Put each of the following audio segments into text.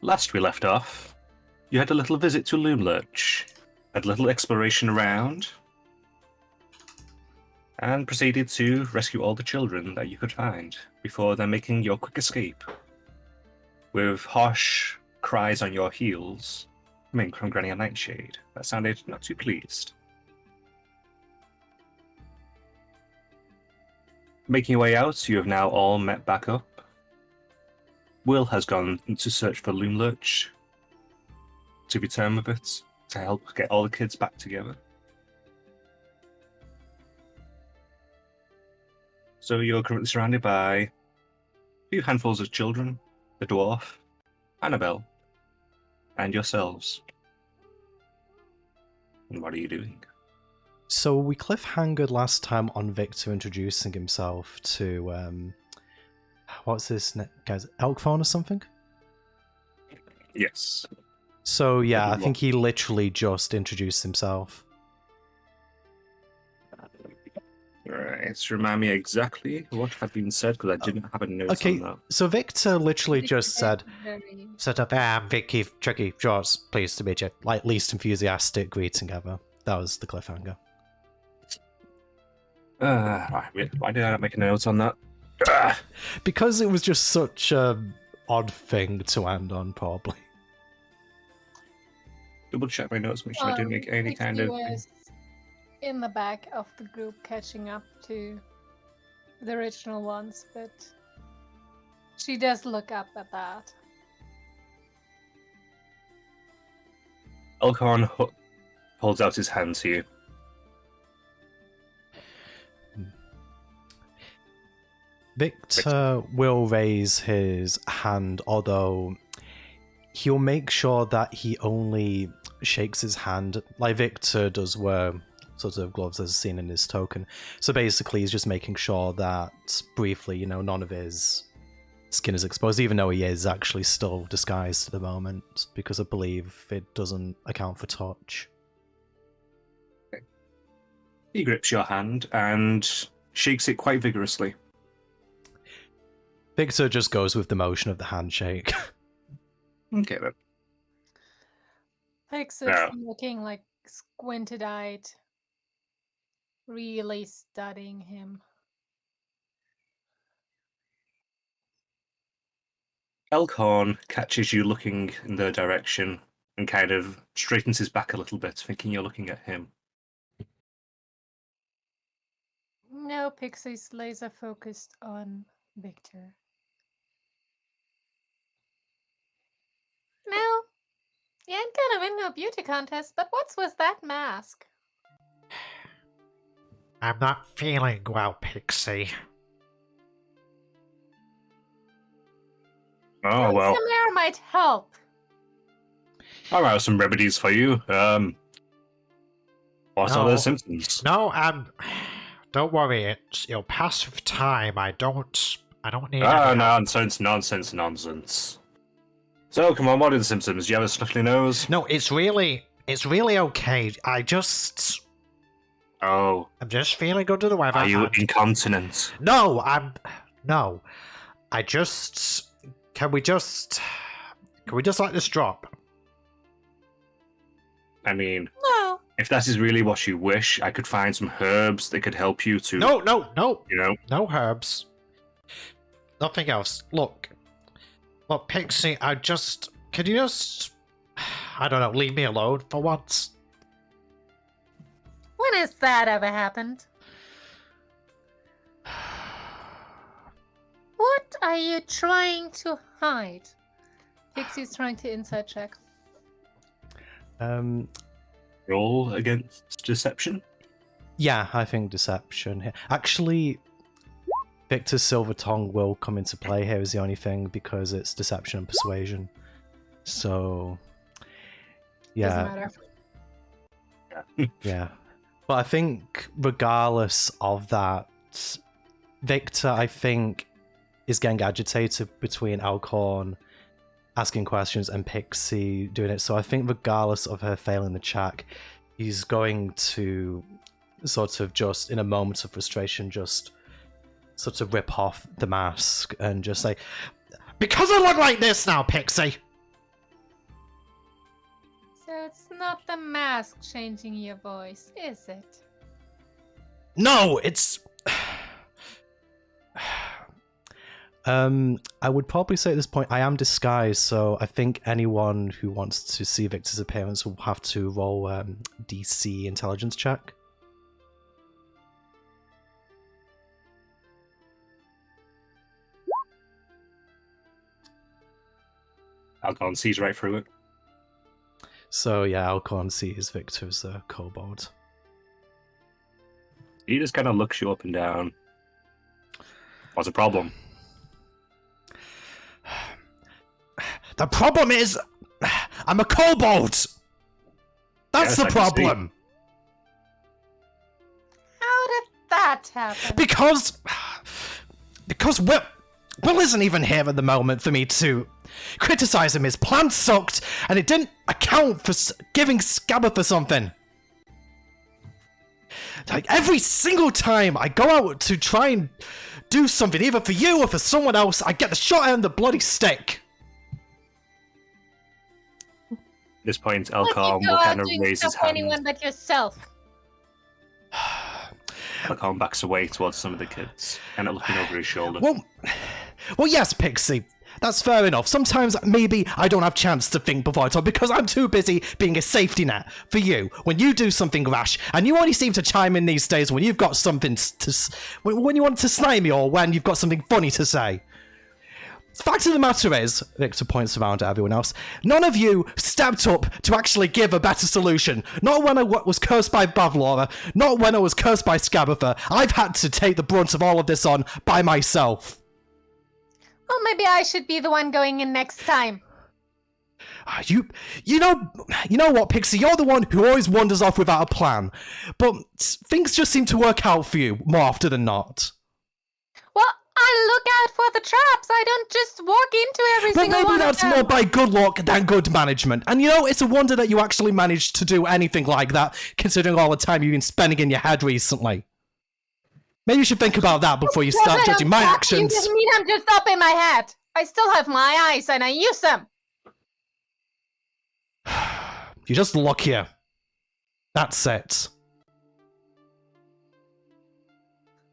last we left off, you had a little visit to Loomlurch, had a little exploration around, and proceeded to rescue all the children that you could find before then making your quick escape. With harsh cries on your heels coming from Granny and Nightshade, that sounded not too pleased. Making your way out, you have now all met back up. Will has gone to search for Loomlurch to return with it, to help get all the kids back together. So you're currently surrounded by a few handfuls of children, the dwarf, Annabelle, and yourselves. And what are you doing? So we cliffhangered last time on Victor introducing himself to, what's this guy's, Elkthorn or something? Yes. So yeah, I think he literally just introduced himself. Right, remind me exactly what had been said, because I didn't have a note on that. So Victor literally just said, I'm Vicky, Tricky, Jaws, pleased to meet you. Like, least enthusiastic greeting ever. That was the cliffhanger. Right, why did I not make a note on that? Because it was just such a odd thing to end on, probably. Double check my notes, make sure I didn't make any kind of... was in the back of the group catching up to the original ones, but she does look up at that. Elkhorn holds out his hand to you. Victor will raise his hand, although he'll make sure that he only shakes his hand, like Victor does wear sort of gloves as seen in his token. So basically he's just making sure that briefly, none of his skin is exposed, even though he is actually still disguised at the moment, because I believe it doesn't account for touch. He grips your hand and shakes it quite vigorously. Victor just goes with the motion of the handshake. Okay then. Pix is looking like squinted-eyed, really studying him. Elkhorn catches you looking in their direction and kind of straightens his back a little bit, thinking you're looking at him. No, Pixie's laser focused on Victor. No, you ain't gonna win no beauty contest, but what's with that mask? I'm not feeling well, Pixie. Oh, well. Some air might help. I'll have some remedies for you. What are the symptoms? No, don't worry, it'll pass with time. I don't need nonsense. So, come on, what are the symptoms? Do you have a snuffly nose? No, it's really okay. I'm just feeling under the weather. Are you incontinent? No. Can we just let this drop? I mean, No. if that is really what you wish, I could find some herbs that could help you to... No. No herbs. Nothing else. Look, Pixie, can you just, I don't know, leave me alone for once? When has that ever happened? What are you trying to hide? Pixie's trying to insight check. Roll against deception? Yeah, I think deception here. Actually, Victor's Silver Tongue will come into play here is the only thing, because it's deception and persuasion. So, yeah. Doesn't Yeah. Yeah. But I think regardless of that, Victor, I think, is getting agitated between Alcorn asking questions and Pixie doing it. So I think regardless of her failing the check, he's going to sort of just, in a moment of frustration, just sort of rip off the mask and just say, because I look like this now, Pixie, So it's not the mask changing your voice, is it? No, it's... I would probably say at this point I am disguised, so I think anyone who wants to see Victor's appearance will have to roll DC intelligence check. Alcon sees right through it. So yeah, Alcorn sees Victor's kobold. He just kind of looks you up and down. What's the problem? The problem is, I'm a kobold! That's Yes, the I can see. problem! How did that happen? Because Will isn't even here at the moment for me to criticize him. His plan sucked, and it didn't account for giving Scabba for something. Like, every single time I go out to try and do something, either for you or for someone else, I get the short end of the bloody stick. At this point, What if Alcon you will go out kind of doing raise his stuff for hand. anyone but yourself? Alcon backs away towards some of the kids, kind of looking over his shoulder. Well, yes, Pixie. That's fair enough. Sometimes maybe I don't have chance to think before I talk because I'm too busy being a safety net for you when you do something rash, and you only seem to chime in these days when you've got something when you want to slay me or when you've got something funny to say. The fact of the matter is, Victor points around at everyone else, none of you stepped up to actually give a better solution. Not when I was cursed by Bavlora, not when I was cursed by Scabatha. I've had to take the brunt of all of this on by myself. Well, maybe I should be the one going in next time. You know what, Pixie? You're the one who always wanders off without a plan. But things just seem to work out for you more often than not. Well, I look out for the traps. I don't just walk into every Well, single maybe one that's of them. more by good luck than good management. And it's a wonder that you actually managed to do anything like that, considering all the time you've been spending in your head recently. Maybe you should think about that before you start Yeah, but judging my I'm- actions. You just mean I'm just up in my head. I still have my eyes and I use them. You're just luckier. That's it.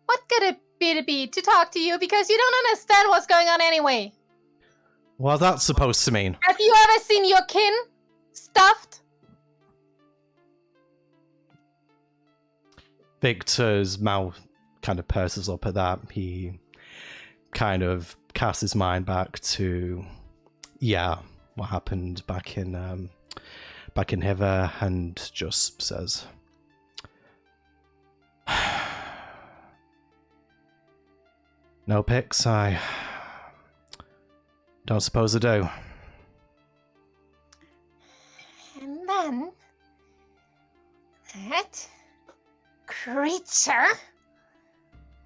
What could it be to talk to you because you don't understand what's going on anyway? Well, that's supposed to mean. Have you ever seen your kin stuffed? Victor's mouth kind of purses up at that. He kind of casts his mind back to, what happened back in Hither, and just says, "No, Pix, I don't suppose I do." And then that creature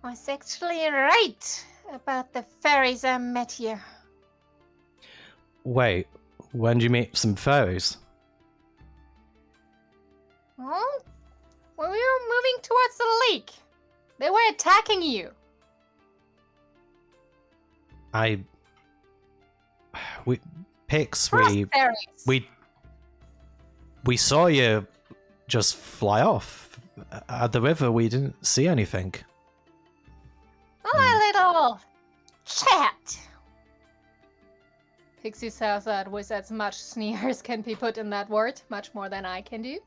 was actually right about the fairies I met here. Wait, when did you meet some fairies? Well, when we were moving towards the lake, they were attacking you. Pix, Frost fairies. we saw you just fly off. At the river, we didn't see anything. Oh, a little chat. Pixie says that with as much sneer as can be put in that word, much more than I can do.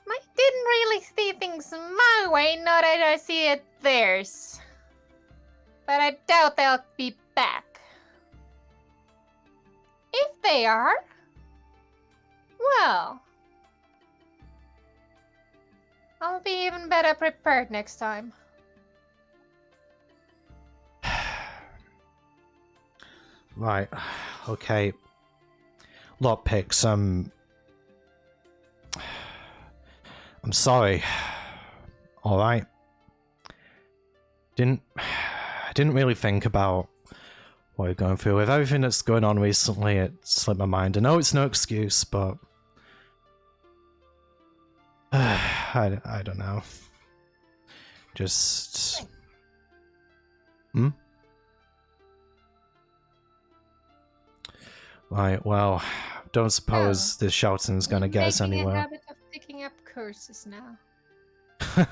I didn't really see things my way, nor did I see it theirs. But I doubt they'll be back. If they are, well, I'll be even better prepared next time. Right. Okay. Look, Pix, I'm sorry. All right. I didn't really think about what you're going through. With everything that's going on recently, it slipped my mind. I know it's no excuse, but I don't know. Just Right, well, don't suppose this shouting's gonna get us Making a anywhere. habit of picking up curses now.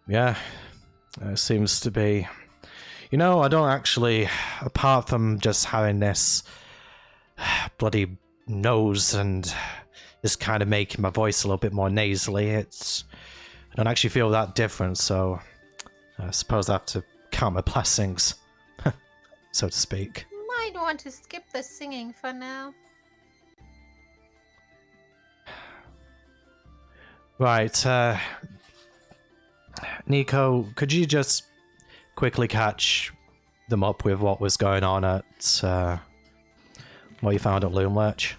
Yeah, it seems to be. You know, I don't actually, apart from just having this bloody nose and just kind of making my voice a little bit more nasally, I don't actually feel that different, so I suppose I have to count my blessings, so to speak. Might want to skip the singing for now. Right, Nico, could you just quickly catch them up with what was going on at what you found at Loomlurch?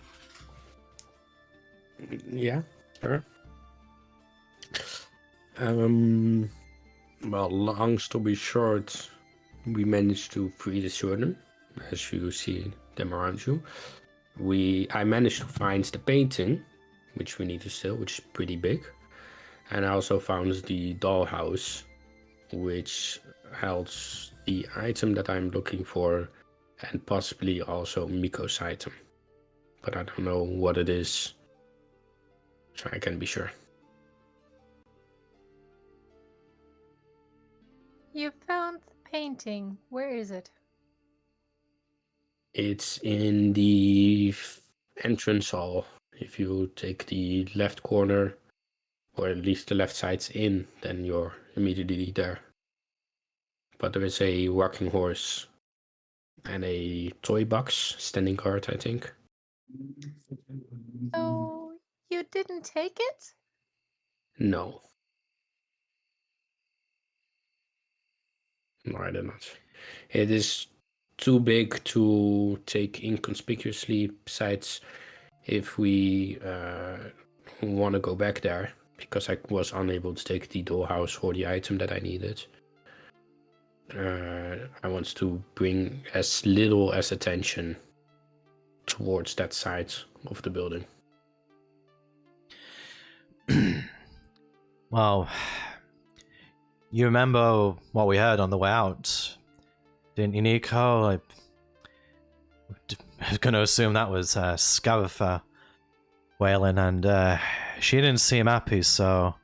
Yeah, sure. Well, long story short, we managed to free the children, as you see them around you. I managed to find the painting, which we need to steal, which is pretty big. And I also found the dollhouse, which holds the item that I'm looking for, and possibly also Miko's item. But I don't know what it is, so I can be sure. You found the painting. Where is it? It's in the entrance hall. If you take the left corner, or at least the left side's in, then you're immediately there. But there is a rocking horse and a toy box, standing guard, I think. Oh, you didn't take it? No. No, I did not. It is too big to take inconspicuously, besides if we want to go back there, because I was unable to take the dollhouse or the item that I needed. I want to bring as little as attention towards that side of the building. Well, you remember what we heard on the way out, didn't you, Nico? I was going to assume that was Scarifer wailing, and she didn't seem happy, so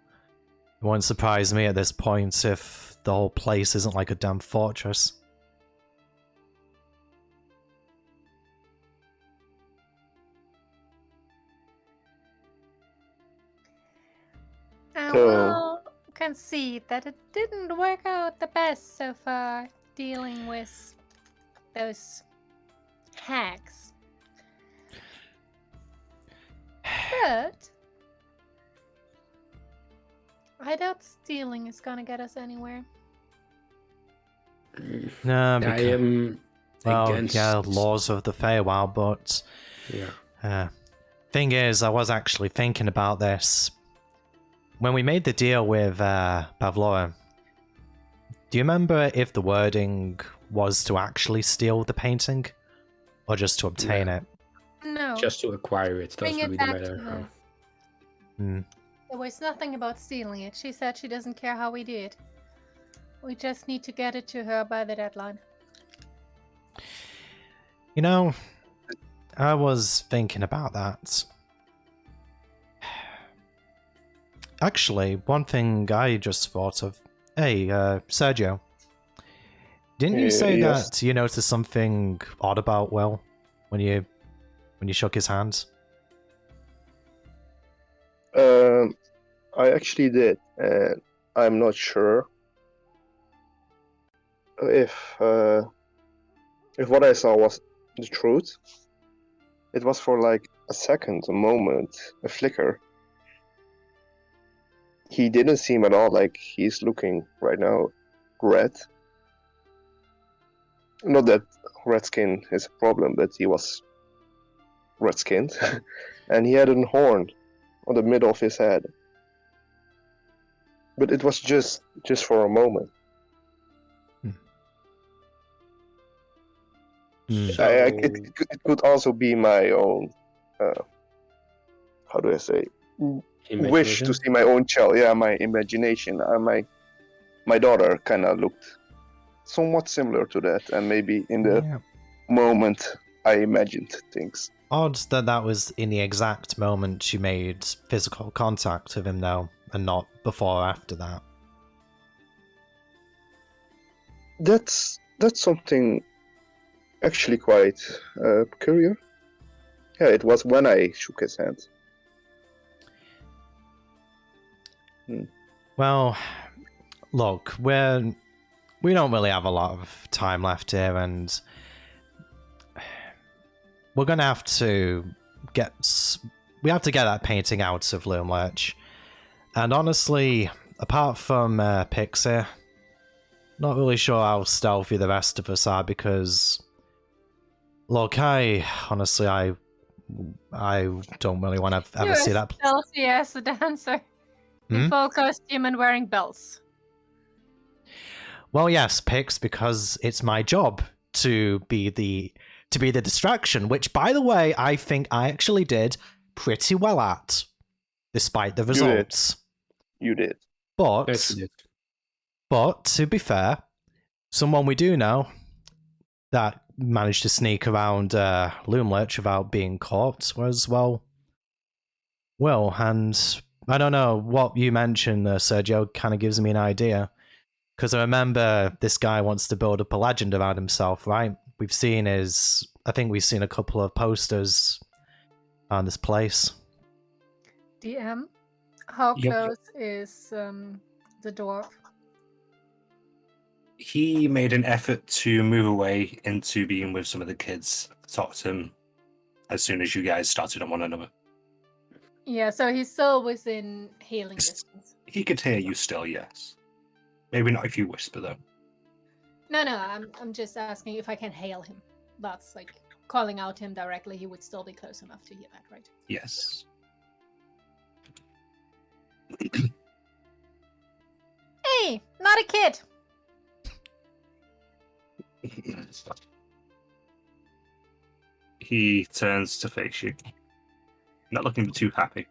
it won't surprise me at this point if the whole place isn't like a damn fortress. I So- will concede that it didn't work out the best so far dealing with those hags. But I doubt stealing is gonna get us anywhere. No, I because, am against... laws of the Feywild, but Yeah. thing is, I was actually thinking about this. When we made the deal with Pavlova, do you remember if the wording was to actually steal the painting? Or just to obtain it? No, Just to acquire it, bring doesn't it really back to matter. her. Hmm. There was nothing about stealing it. She said she doesn't care how we do it. We just need to get it to her by the deadline. You know, I was thinking about that. Actually, one thing I just thought of. Hey, Sergio. Didn't you say Yes. that you noticed something odd about Will when you shook his hand? I actually did, and I'm not sure if what I saw was the truth. It was for like a second, a moment, a flicker. He didn't seem at all like he's looking right now red. Not that red skin is a problem, but he was red skinned. And he had a horn on the middle of his head. But it was just for a moment. It could also be my own, how do I say, wish to see my own child. Yeah, my imagination. My daughter kind of looked somewhat similar to that, and maybe in the moment I imagined things. Odd that was in the exact moment you made physical contact with him, though, and not before or after that. That's something actually quite peculiar. Yeah, it was when I shook his hand. Well, look, we don't really have a lot of time left here, and we're gonna have to get that painting out of Loomlurch. And honestly, apart from Pixie, not really sure how stealthy the rest of us are, because look, I don't really want to ever see that. Stealthy as a dancer. In full costume and wearing bells. Well, yes, Pix, because it's my job to be the distraction, which, by the way, I think I actually did pretty well at, despite the results. You did. But to be fair, someone we do know that managed to sneak around Loomlurch without being caught was, well, Will, and I don't know what you mentioned, Sergio, kind of gives me an idea. Because I remember this guy wants to build up a legend around himself, right? I think we've seen a couple of posters on this place. DM, how Yep. close is the dwarf? He made an effort to move away into being with some of the kids. Talked to him as soon as you guys started on one another. Yeah, so he's still within hailing distance. He could hear you still, yes. Maybe not if you whisper, though. No, I'm just asking if I can hail him. That's like calling out him directly. He would still be close enough to hear that, right? Yes. Hey, not a kid. He turns to face you. Not looking too happy.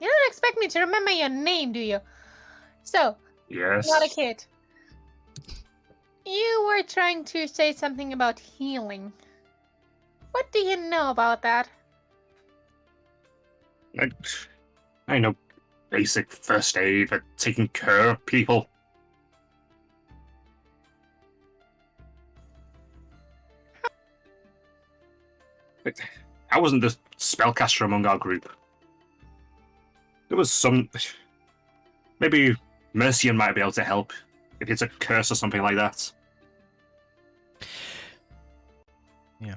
You don't expect me to remember your name, do you? So, Yes. not a kid. You were trying to say something about healing. What do you know about that? I know basic first aid, but taking care of people. I wasn't the spellcaster among our group. There was some... Maybe Mercian might be able to help if it's a curse or something like that. Yeah.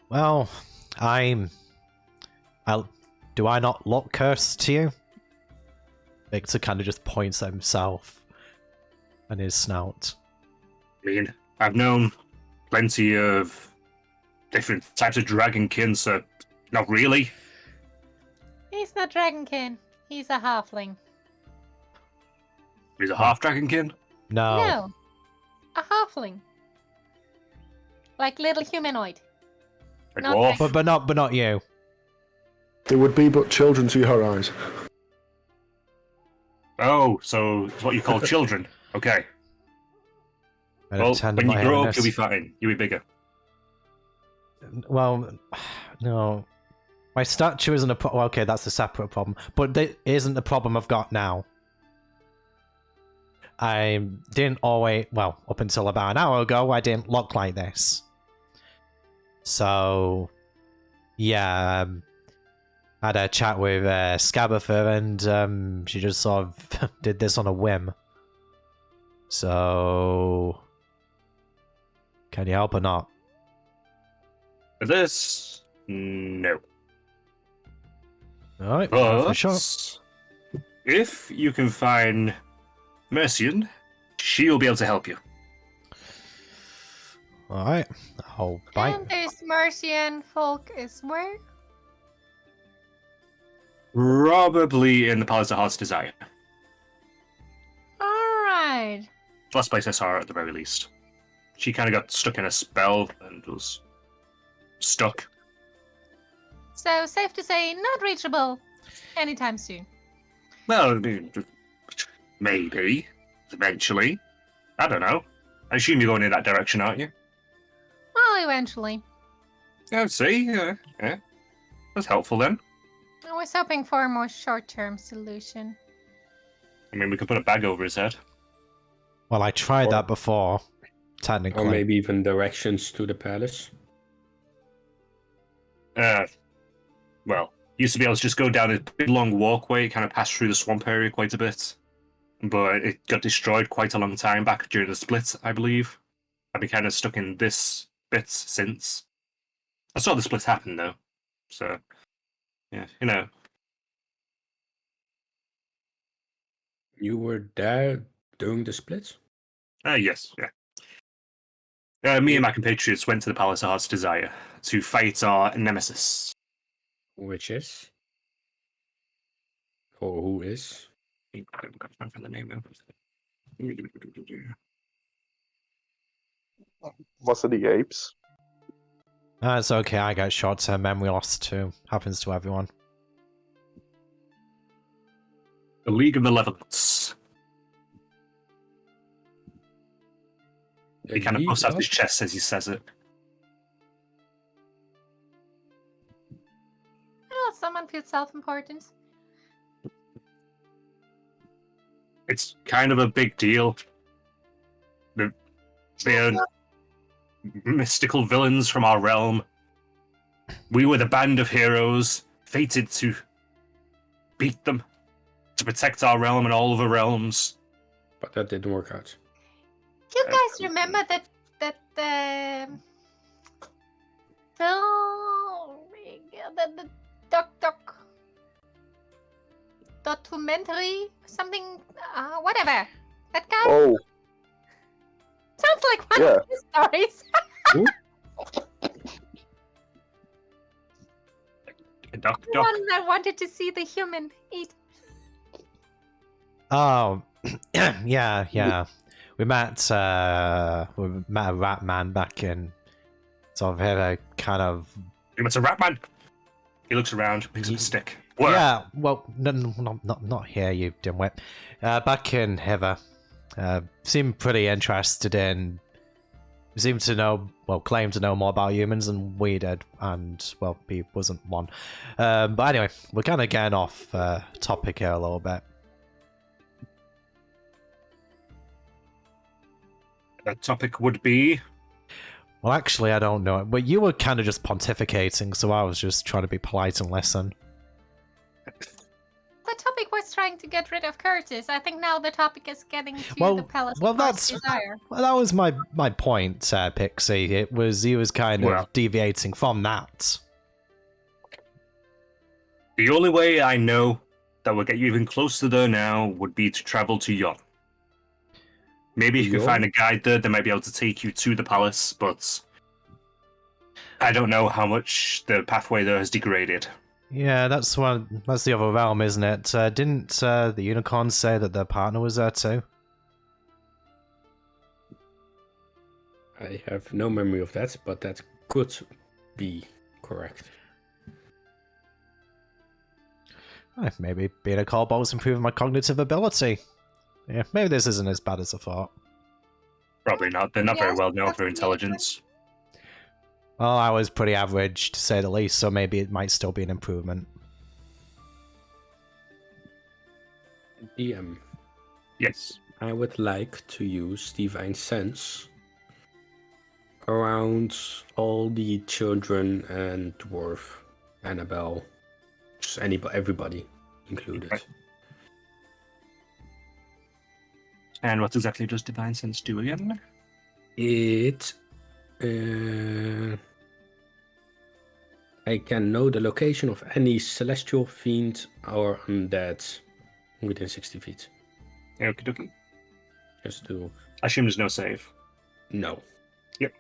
Well, do I not look cursed to you? Victor kind of just points at himself and his snout. I mean, I've known plenty of different types of dragonkin, so not really. He's not dragonkin. He's a halfling. He's a half dragonkin. No. No, a halfling. Like little humanoid. A Not dwarf. But not you. They would be but children to your eyes. Oh, so it's what you call children. Okay. I Well, attend when you my grow own up, you'll be nest. fine. You'll be bigger. Well, no. My stature isn't a problem. Well, okay, that's a separate problem. But it isn't the problem I've got now. I didn't always... Well, up until about an hour ago, I didn't look like this. So... Yeah, I had a chat with Scabatha, and she just sort of did this on a whim. So... Can you help or not? For this, no. Alright, But for sure. if you can find Mercian, she'll be able to help you. Alright, I'll bite. And this Mercian folk is where? Probably in the Palace of Heart's Desire. Alright. Last place I saw her at the very least. She kind of got stuck in a spell and was stuck. So, safe to say, not reachable anytime soon. Well, maybe. Eventually. I don't know. I assume you're going in that direction, aren't you? Well, eventually. Oh, see? Yeah. That's helpful then. I was hoping for a more short-term solution. I mean, we could put a bag over his head. Well, I tried that before, technically. Or maybe even directions to the palace. Well, used to be able to just go down a big long walkway, kind of pass through the swamp area quite a bit. But it got destroyed quite a long time back during the split, I believe. I've been kind of stuck in this bit since. I saw the split happen, though. So, yeah, you know. You were there during the split? Yes, yeah. Me and my compatriots went to the Palace of Heart's Desire to fight our nemesis. Which is? Or who is? I can't find the name now. Was it the apes? It's okay, I get short-term memory loss too. Happens to everyone. The League of Malevolence. He kind of puffs out his chest as he says it. Well, someone feels self-important. It's kind of a big deal. They're mystical villains from our realm. We were the band of heroes, fated to beat them, to protect our realm and all other realms. But that didn't work out. Do you guys remember that the documentary something whatever that guy? Oh, Sounds like one yeah. of his stories. Doc. One that wanted to see the human eat. Oh, yeah. We met a rat man back in sort of a kind of... You met a rat man. He looks around, picks up a stick. Where? Yeah, well, not here, you dimwit. Back in Heather. Seemed pretty interested in... Seemed to know, well, claimed to know more about humans than we did, and, well, he wasn't one. But anyway, we're kind of getting off topic here a little bit. That topic would be... Well, actually, I don't know. But you were kind of just pontificating, so I was just trying to be polite and listen. The topic was trying to get rid of Curtis. I think now the topic is getting to the Palace well, of Heart's Desire. Well, that was my point, Pixie. It was he was kind of deviating from that. The only way I know that will get you even closer there now would be to travel to Yon. Maybe if you can find a guide there, they might be able to take you to the palace, but I don't know how much the pathway there has degraded. Yeah, that's the other realm, isn't it? Didn't the unicorn say that their partner was there too? I have no memory of that, but that could be correct. Maybe being a kobold was improving my cognitive ability. Yeah, maybe this isn't as bad as I thought. Probably not. They're not very well known for intelligence. Well, I was pretty average, to say the least, so maybe it might still be an improvement. DM. Yes. I would like to use Divine Sense around all the children and dwarf, Annabelle, just everybody included. Right. And what exactly does Divine Sense do again? It... I can know the location of any celestial fiend or undead within 60 feet. Okie dokie. Just to... I assume there's no save. No. Yep.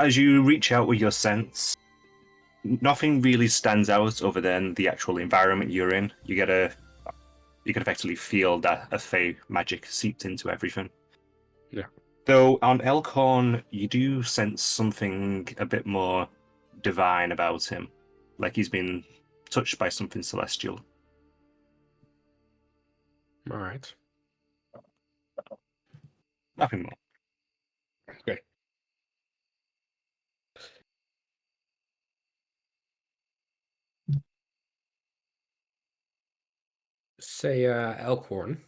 As you reach out with your sense, nothing really stands out other than the actual environment you're in. You can effectively feel that a fey magic seeped into everything. Yeah. Though on Elkhorn, you do sense something a bit more divine about him. Like he's been touched by something celestial. Alright. Nothing more. Say, Elkhorn,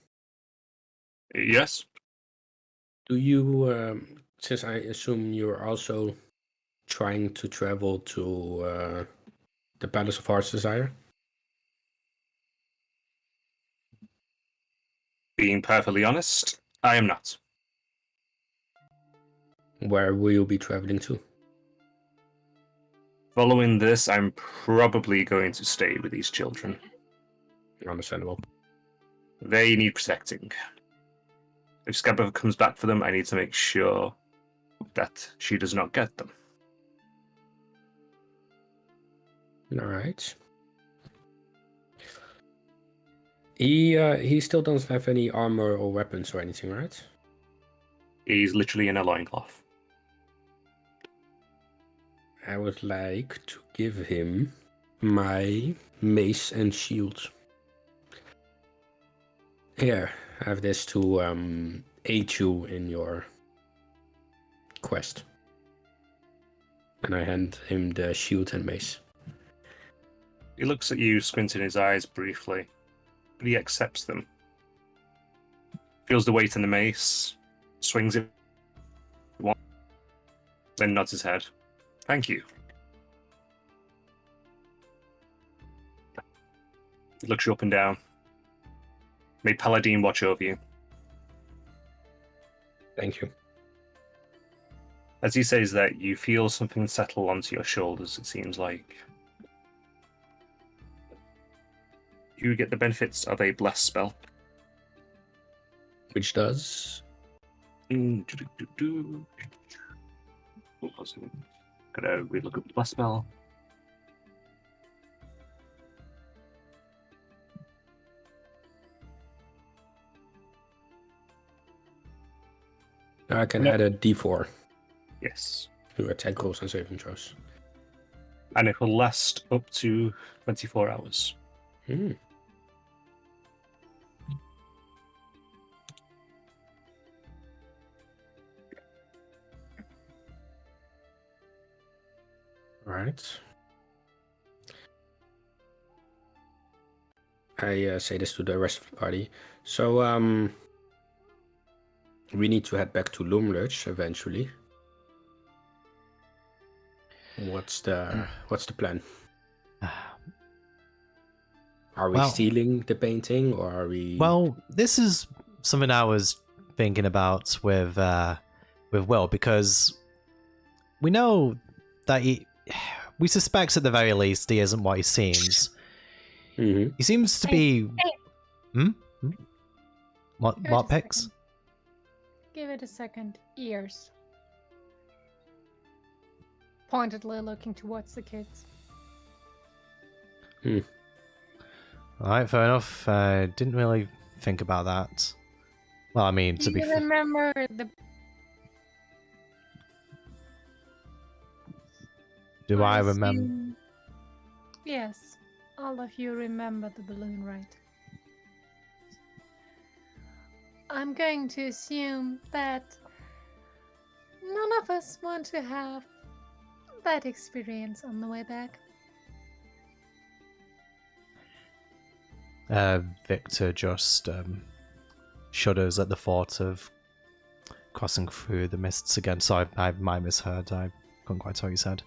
Yes? do you, since I assume you're also trying to travel to the Palace of Heart's Desire? Being perfectly honest, I am not. Where will you be traveling to? Following this, I'm probably going to stay with these children. Understandable. They need protecting. If Scabba comes back for them, I need to make sure that she does not get them. All right. He still doesn't have any armor or weapons or anything, right? He's literally in a loincloth. I would like to give him my mace and shield. Here, have this to aid you in your quest. And I hand him the shield and mace. He looks at you, squinting his eyes briefly, but he accepts them. Feels the weight in the mace, swings it once, then nods his head. Thank you. He looks you up and down. May Paladin watch over you. Thank you. As he says that, you feel something settle onto your shoulders, it seems like. You get the benefits of a bless spell. Which does? Gotta relook up the bless spell. I can add a d4 Yes. to attack rolls and saving throws. And it will last up to 24 hours. Right. I say this to the rest of the party. So, we need to head back to Lumlurch eventually. What's the plan? Are we Well- stealing the painting, or are we? Well, this is something I was thinking about with Will, because we know that we suspect at the very least he isn't what he seems. Mhm. He seems to be. Hey. What Give it a picks? second. Give it a second. Ears. Pointedly looking towards the kids. Alright, fair enough. Didn't really think about that. Well, I mean, Do to be you fair. remember the... Do I remember? assume- Yes. All of you remember the balloon, right? I'm going to assume that none of us want to have that experience on the way back. Victor just shudders at the thought of crossing through the mists again. So I might misheard. I couldn't quite tell what you said.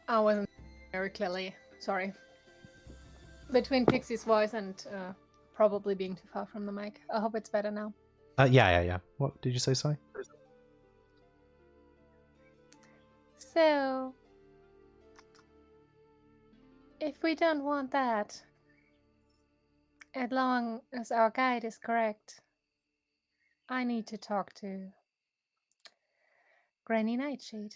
I wasn't very clearly. Sorry. Between Pixie's voice and probably being too far from the mic. I hope it's better now. Yeah. What did you say, Si? So, if we don't want that, as long as our guide is correct, I need to talk to Granny Nightshade.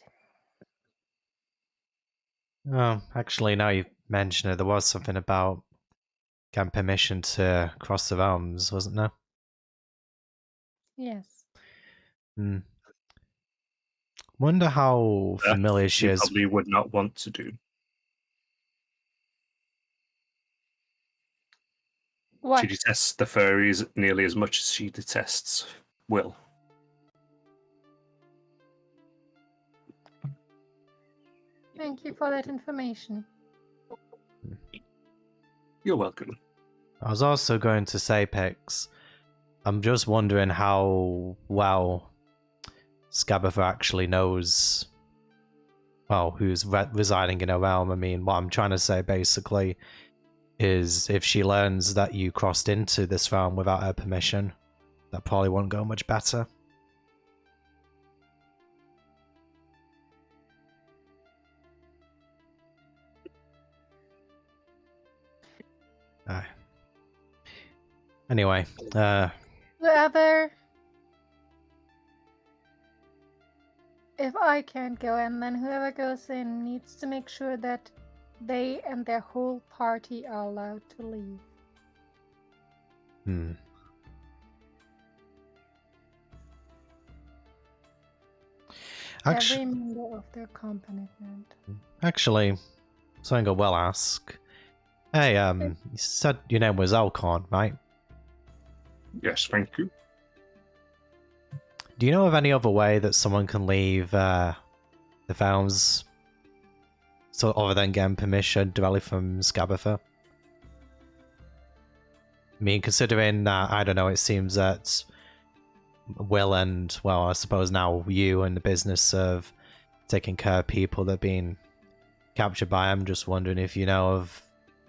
Oh, actually, now you mention it, there was something about getting permission to cross the realms, wasn't there? Yes. Wonder how familiar she You is. probably would not want to do. What? She detests the furries nearly as much as she detests Will. Thank you for that information. You're welcome. I was also going to say, Pix, I'm just wondering how well Scabatha actually knows, well, who's residing in her realm. I mean, what I'm trying to say basically is if she learns that you crossed into this realm without her permission, that probably won't go much better. Anyway, Whoever. If I can't go in, then whoever goes in needs to make sure that they and their whole party are allowed to leave. Every member of their component. Actually, something I will ask. Hey, you said your name was Elcorn, right? Yes, thank you. Do you know of any other way that someone can leave the Founds, so other than getting permission directly from Scabatha? I mean, considering that, I don't know, it seems that Will and, well, I suppose now you and the business of taking care of people that have been captured by him, just wondering if you know of,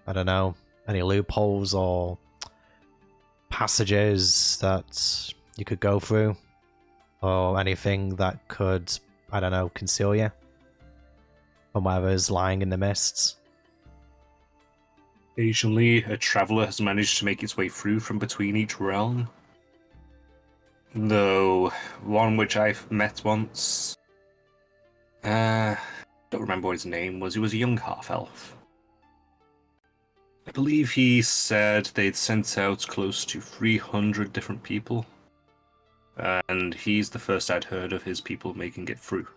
I don't know, any loopholes or passages that you could go through, or anything that could, I don't know, conceal you from whatever's lying in the mists. Occasionally, a traveller has managed to make its way through from between each realm. Though, one which I've met once, don't remember what his name was, he was a young half-elf. I believe he said they'd sent out close to 300 different people, and he's the first I'd heard of his people making it through.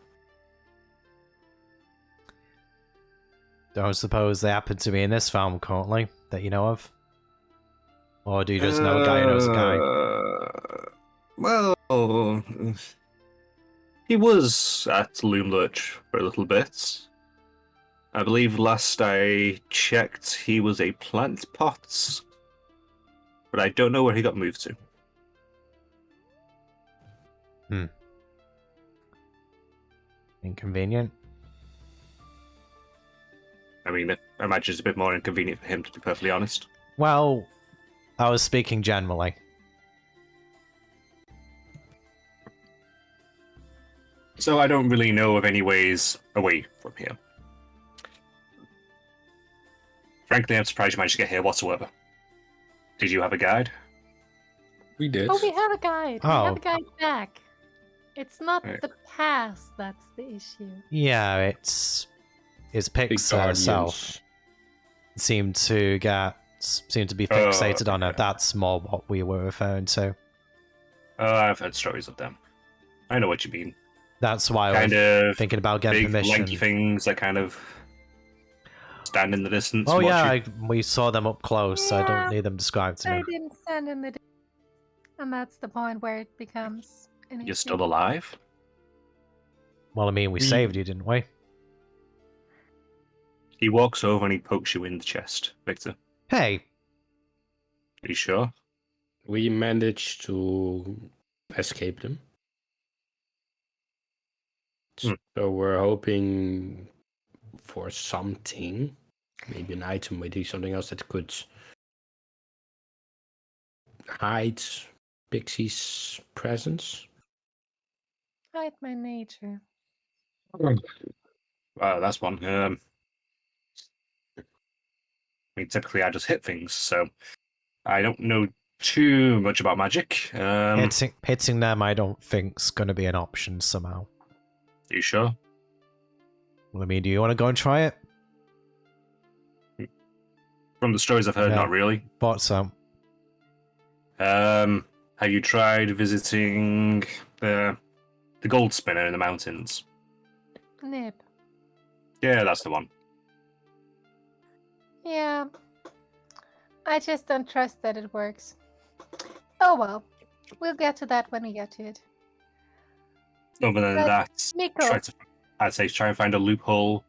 Don't suppose they happen to be in this farm currently, that you know of? Or do you just know a guy who knows a guy? Well, he was at Loomlurch for a little bit. I believe last I checked, he was a plant pot, but I don't know where he got moved to. Inconvenient. I mean, I imagine it's a bit more inconvenient for him, to be perfectly honest. Well, I was speaking generally. So I don't really know of any ways away from here. Frankly, I'm surprised you managed to get here whatsoever. Did you have a guide? We did. Oh, we have a guide. We Oh. have a guide back. It's not Right. the past that's the issue. Yeah, it's Big Pix guardians. herself seemed to be fixated on it. That's more what we were referring to. I've heard stories of them. I know what you mean. That's why I Kind was of thinking about getting big, permission. lanky things that kind of stand in the distance. Oh and yeah, watch we saw them up close, so I don't Yeah, need them described to I me. didn't stand in the day. And that's the point where it becomes an You're issue. still alive? Well, I mean, we saved you, didn't we? He walks over and he pokes you in the chest, Victor. Hey, Are you sure? We managed to escape them. Hmm. So we're hoping for something. Maybe an item, maybe something else that could hide Pixie's presence. Hide my nature. That's one. I mean, typically I just hit things, so I don't know too much about magic. hitting them I don't think's going to be an option somehow. Are you sure? Well, I mean, do you want to go and try it? From the stories I've heard, Yeah. not really. Thought so. Have you tried visiting the gold spinner in the mountains? Nib. Yeah, that's the one. Yeah. I just don't trust that it works. Oh well. We'll get to that when we get to it. Other than But, that, Nico. I'd say try and find a loophole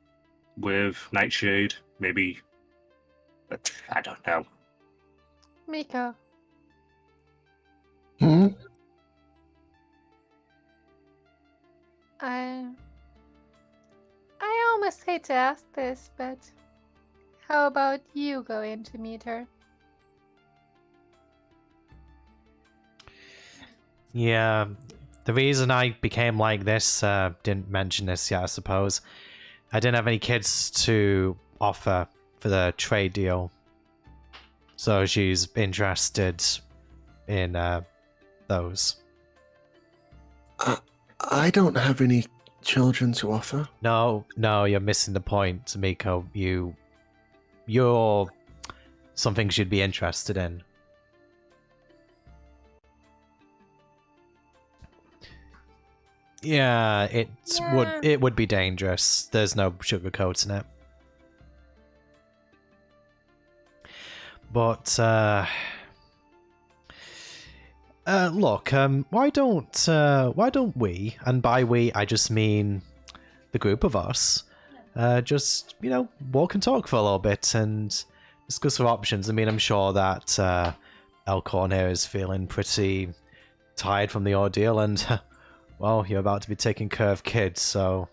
with Nightshade, maybe. But I don't know. Miko, Hmm? I almost hate to ask this, but how about you go in to meet her? Yeah, the reason I became like this, didn't mention this yet, I suppose. I didn't have any kids to offer for the trade deal. So she's interested in those. I don't have any children to offer. No, you're missing the point, Miko. You're something she'd be interested in. Yeah, it would be dangerous. There's no sugarcoating it. But look, why don't we, and by we I just mean the group of us, just, walk and talk for a little bit and discuss our options. I mean, I'm sure that Elkhorn here is feeling pretty tired from the ordeal, and well, you're about to be taking care of kids, so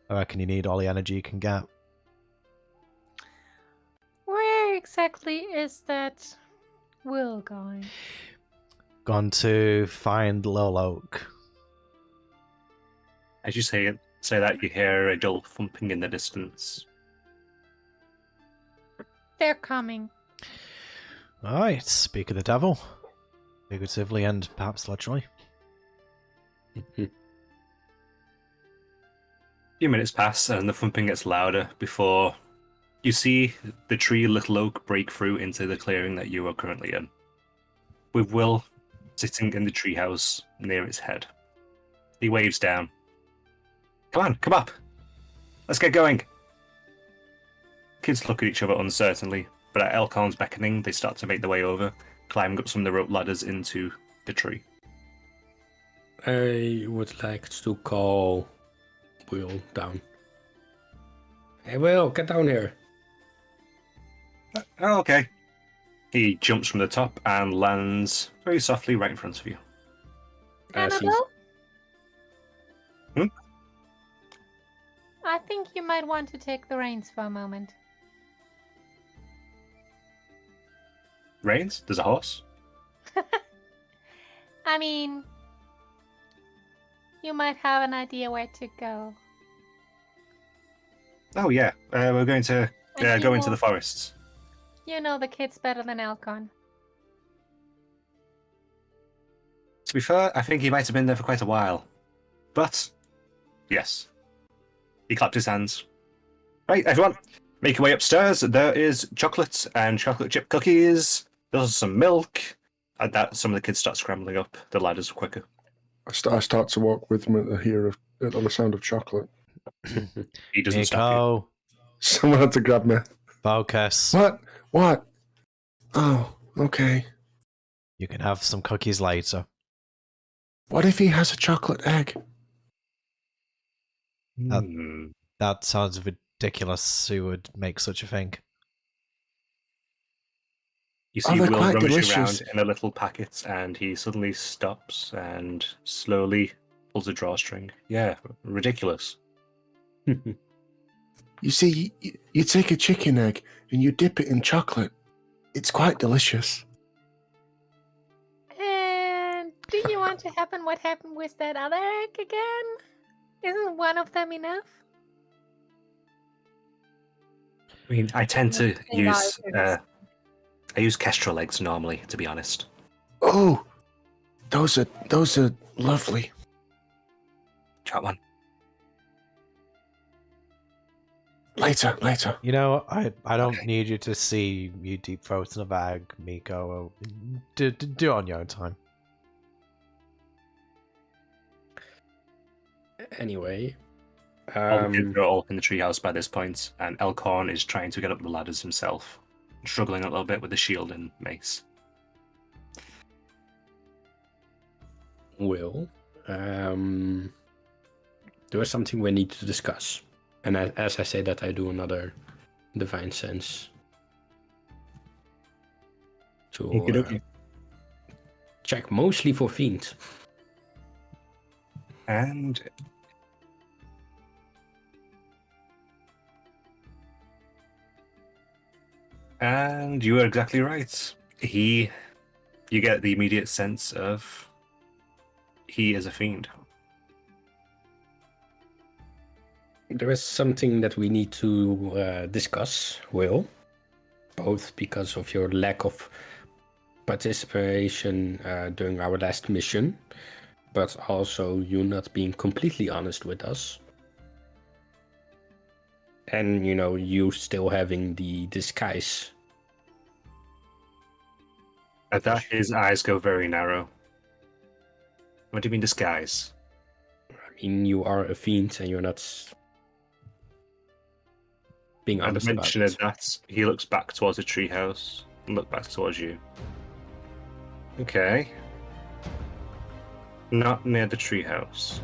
I reckon you need all the energy you can get. Where exactly is that Will going? Gone to find Lil Oak. As you say that, you hear a dull thumping in the distance. They're coming. Alright, speak of the devil. Figuratively and perhaps literally. A few minutes pass and the thumping gets louder before you see the tree Little Oak break through into the clearing that you are currently in, with Will sitting in the treehouse near its head. He waves down. Come up! Let's get going! Kids look at each other uncertainly, but at Elkhorn's beckoning, they start to make their way over, climbing up some of the rope ladders into the tree. I would like to call Will down. Hey, Will, get down here. Oh, okay. He jumps from the top and lands very softly right in front of you. Annabelle? Hmm? I think you might want to take the reins for a moment. Reins? There's a horse? I mean, you might have an idea where to go. Oh, yeah. We're going to And go you into the will- forests. You know the kids better than Elkhorn. To be fair, I think he might have been there for quite a while. But, yes. He clapped his hands. Right, everyone, make your way upstairs. There is chocolate and chocolate chip cookies. There's some milk. And that some of the kids start scrambling up the ladders quicker. I start to walk with them at the sound of chocolate. He doesn't stop you. Miko, Someone had to grab me. focus. What? Oh, okay. You can have some cookies later. What if he has a chocolate egg? That sounds ridiculous. Who would make such a thing? You see they're Will quite rummage delicious. around in a little packet, and he suddenly stops and slowly pulls a drawstring. Yeah, ridiculous. You see, you take a chicken egg and you dip it in chocolate. It's quite delicious. And do you want to happen what happened with that other egg again? Isn't one of them enough? I mean, I tend to Nothing use else. I use kestrel eggs normally, to be honest. Oh, those are lovely. Try one. Later. You know, I don't Okay. need you to see you deep throat in a bag, Miko. Do it on your own time. Anyway, All the kids are all in the treehouse by this point, and Elkhorn is trying to get up the ladders himself, struggling a little bit with the shield and mace. Will, there is something we need to discuss. And as I say that, I do another divine sense. to check mostly for fiends. And you are exactly right. You get the immediate sense of he is a fiend. There is something that we need to discuss, Will, both because of your lack of participation during our last mission, but also you not being completely honest with us. And, you still having the disguise. At that, his eyes go very narrow. What do you mean disguise? I mean, you are a fiend and you're not being And honest about mention it. that he looks back towards the treehouse and look back towards you. Okay. Not near the treehouse.